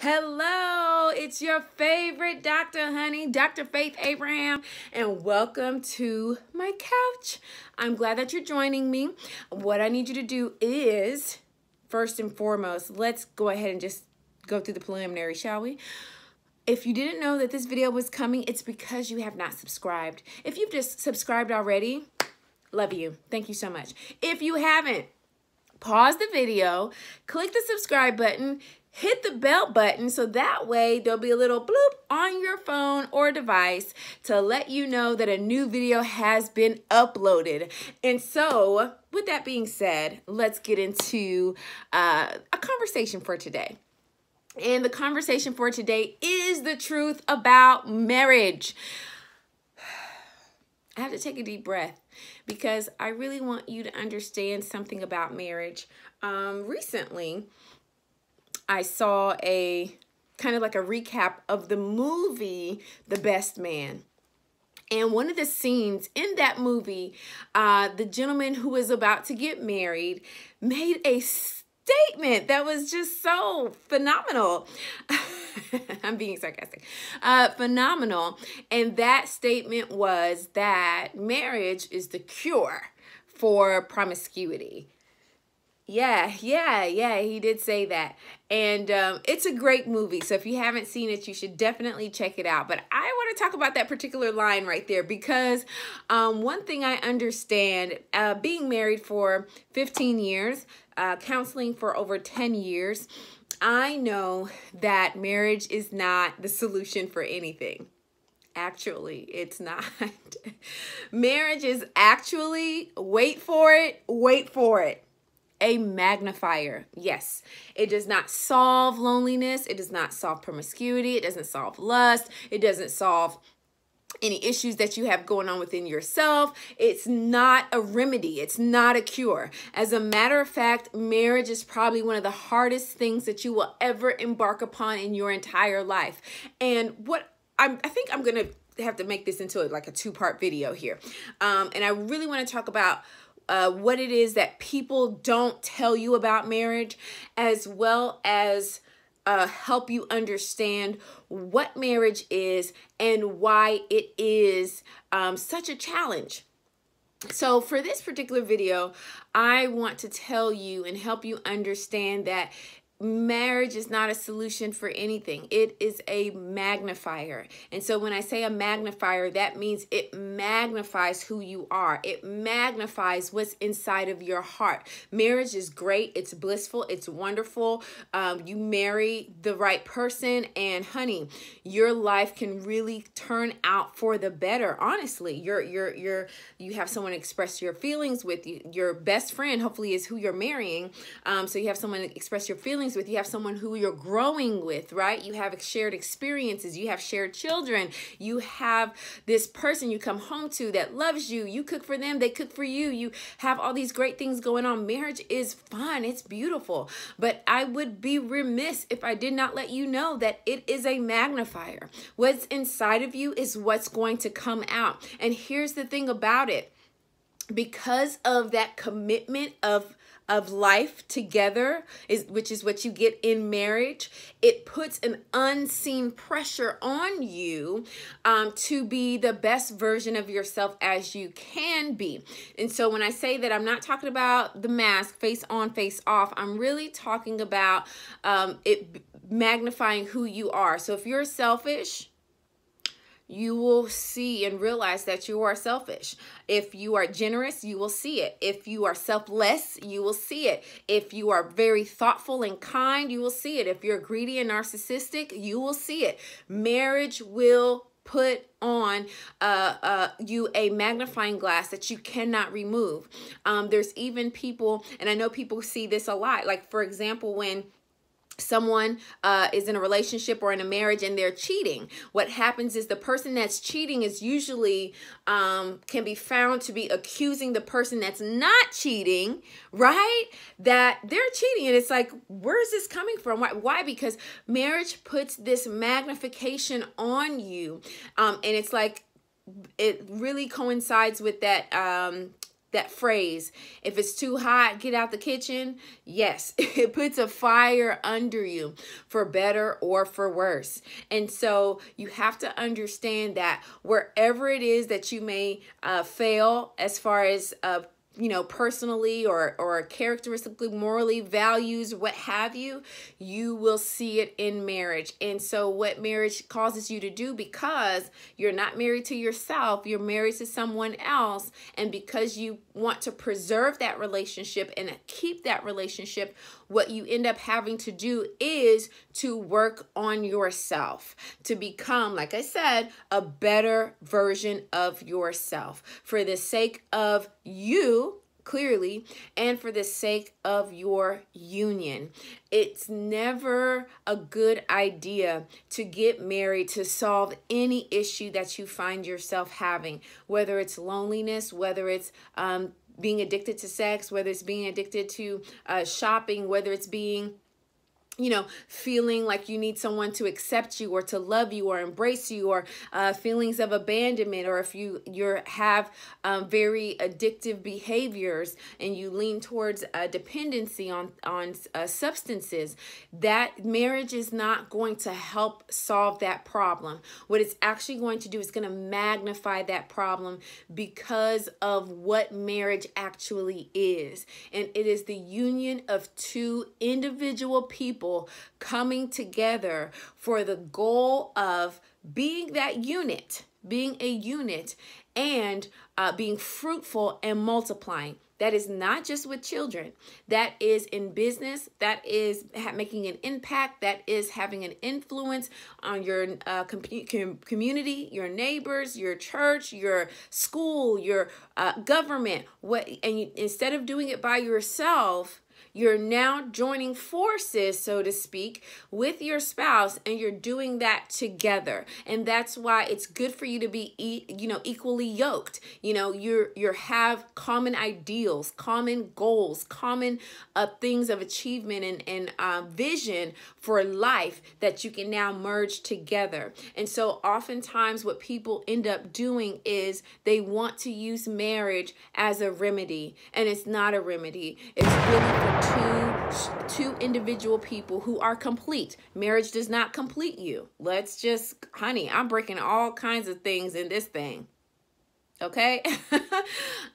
Hello, it's your favorite Dr. Honey, Dr. Faith Abraham, and welcome to my couch. I'm glad that you're joining me. What I need you to do is, first and foremost, let's go ahead and just go through the preliminary, shall we? If you didn't know that this video was coming, it's because you have not subscribed. If you've just subscribed already, love you. Thank you so much. If you haven't, pause the video, click the subscribe button, hit the bell button so that way there'll be a little bloop on your phone or device to let you know that a new video has been uploaded. And so, with that being said, let's get into a conversation for today. And the conversation for today is the truth about marriage. I have to take a deep breath because I really want you to understand something about marriage. Recently, I saw a kind of like a recap of the movie, The Best Man. And one of the scenes in that movie, the gentleman who was about to get married made a statement that was just so phenomenal. I'm being sarcastic. Phenomenal. And that statement was that marriage is the cure for promiscuity. Yeah, he did say that. And it's a great movie. So if you haven't seen it, you should definitely check it out. But I want to talk about that particular line right there because one thing I understand, being married for 15 years, counseling for over 10 years, I know that marriage is not the solution for anything. Actually, it's not. Marriage is actually, wait for it, a magnifier. Yes, it does not solve loneliness. It does not solve promiscuity. It doesn't solve lust. It doesn't solve any issues that you have going on within yourself. It's not a remedy. It's not a cure. As a matter of fact, marriage is probably one of the hardest things that you will ever embark upon in your entire life. And what I think I'm going to have to make this into like a two-part video here. And I really want to talk about what it is that people don't tell you about marriage, as well as help you understand what marriage is and why it is such a challenge. So for this particular video, I want to tell you and help you understand that marriage is not a solution for anything. It is a magnifier. And so when I say a magnifier, that means it magnifies who you are. It magnifies what's inside of your heart. Marriage is great. It's blissful. It's wonderful. You marry the right person and honey, your life can really turn out for the better. Honestly, you have someone express your feelings with you. Your best friend hopefully is who you're marrying. So you have someone express your feelings with, you have someone who you're growing with, right? You have shared experiences, you have shared children, you have this person you come home to that loves you, you cook for them, they cook for you, you have all these great things going on. Marriage is fun, it's beautiful, but I would be remiss if I did not let you know that it is a magnifier. What's inside of you is what's going to come out. And here's the thing about it, because of that commitment of life together, which is what you get in marriage, it puts an unseen pressure on you to be the best version of yourself as you can be. And so when I say that, I'm not talking about the mask, face on, face off. I'm really talking about it magnifying who you are. So if you're selfish, you will see and realize that you are selfish. If you are generous, you will see it. If you are selfless, you will see it. If you are very thoughtful and kind, you will see it. If you're greedy and narcissistic, you will see it. Marriage will put on you a magnifying glass that you cannot remove. There's even people, and I know people see this a lot, like for example, when someone is in a relationship or in a marriage and they're cheating, what happens is the person that's cheating is usually can be found to be accusing the person that's not cheating, right? That they're cheating. And it's like, where is this coming from? Why? Because marriage puts this magnification on you. And it's like, it really coincides with that that phrase, if it's too hot, get out the kitchen. Yes, it puts a fire under you, for better or for worse. And so you have to understand that wherever it is that you may fail as far as personally or characteristically, morally, values, what have you, you will see it in marriage. And so what marriage causes you to do, because you're not married to yourself, you're married to someone else, and because you want to preserve that relationship and keep that relationship, what you end up having to do is to work on yourself to become, like I said, a better version of yourself for the sake of you, clearly, and for the sake of your union. It's never a good idea to get married to solve any issue that you find yourself having, whether it's loneliness, whether it's being addicted to sex, whether it's being addicted to shopping, whether it's being feeling like you need someone to accept you or to love you or embrace you, or feelings of abandonment, or if you have very addictive behaviors and you lean towards dependency on substances, that marriage is not going to help solve that problem. What it's actually going to do is going to magnify that problem because of what marriage actually is. And it is the union of two individual people coming together for the goal of being that unit, being a unit, and being fruitful and multiplying. That is not just with children. That is in business. That is making an impact. That is having an influence on your community, your neighbors, your church, your school, your government. Instead of doing it by yourself, you're now joining forces, so to speak, with your spouse, and you're doing that together. And that's why it's good for you to be, equally yoked. You have common ideals, common goals, common things of achievement and vision for life that you can now merge together. And so oftentimes what people end up doing is they want to use marriage as a remedy, and it's not a remedy. It's really for two individual people who are complete. Marriage does not complete you. Honey, I'm breaking all kinds of things in this thing. Okay?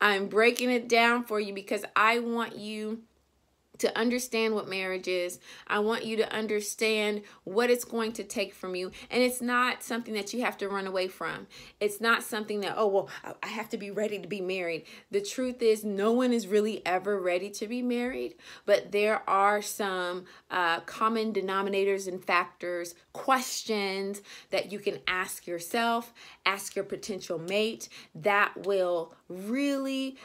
I'm breaking it down for you because I want you to understand what marriage is. I want you to understand what it's going to take from you. And it's not something that you have to run away from. It's not something that, I have to be ready to be married. The truth is, no one is really ever ready to be married, but there are some common denominators and factors, questions that you can ask yourself, ask your potential mate, that will really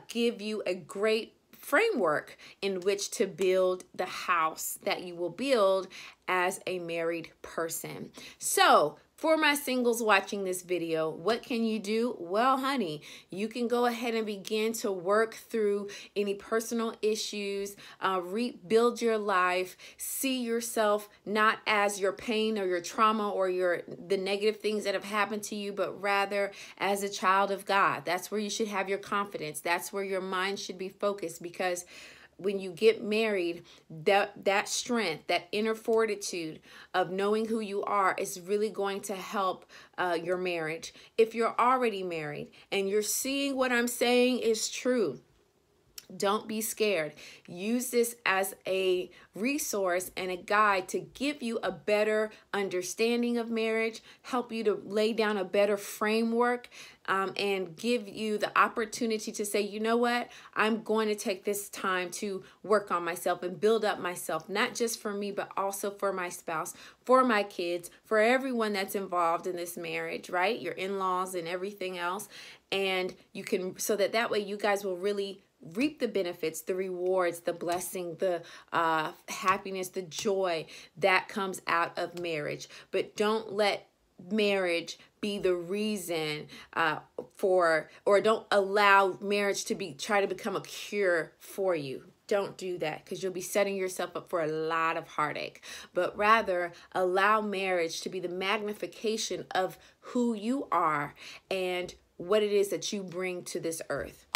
give you a great framework in which to build the house that you will build as a married person. So for my singles watching this video, what can you do? Well, honey, you can go ahead and begin to work through any personal issues, rebuild your life, see yourself not as your pain or your trauma or the negative things that have happened to you, but rather as a child of God. That's where you should have your confidence. That's where your mind should be focused, because when you get married, that strength, that inner fortitude of knowing who you are is really going to help your marriage. If you're already married and you're seeing what I'm saying is true, don't be scared. Use this as a resource and a guide to give you a better understanding of marriage, help you to lay down a better framework, and give you the opportunity to say, you know what, I'm going to take this time to work on myself and build up myself, not just for me, but also for my spouse, for my kids, for everyone that's involved in this marriage, right? Your in-laws and everything else. And you can, so that way you guys will really reap the benefits, the rewards, the blessing, the happiness, the joy that comes out of marriage. But don't let marriage be the reason or don't allow marriage to try to become a cure for you. Don't do that, because you'll be setting yourself up for a lot of heartache. But rather, allow marriage to be the magnification of who you are and what it is that you bring to this earth.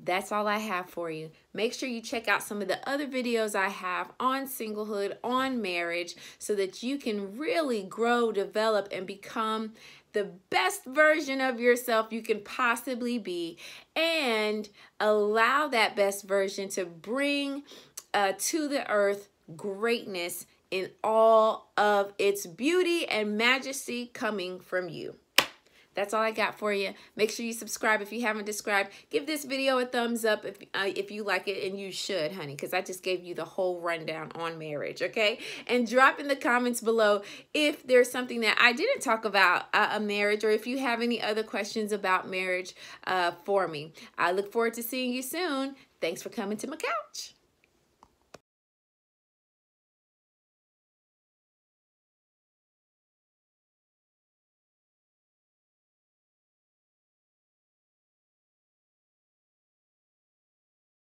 That's all I have for you. Make sure you check out some of the other videos I have on singlehood, on marriage, so that you can really grow, develop, and become the best version of yourself you can possibly be, and allow that best version to bring to the earth greatness in all of its beauty and majesty coming from you. That's all I got for you. Make sure you subscribe if you haven't subscribed. Give this video a thumbs up if you like it, and you should, honey, because I just gave you the whole rundown on marriage, okay? And drop in the comments below if there's something that I didn't talk about a marriage, or if you have any other questions about marriage for me. I look forward to seeing you soon. Thanks for coming to my couch.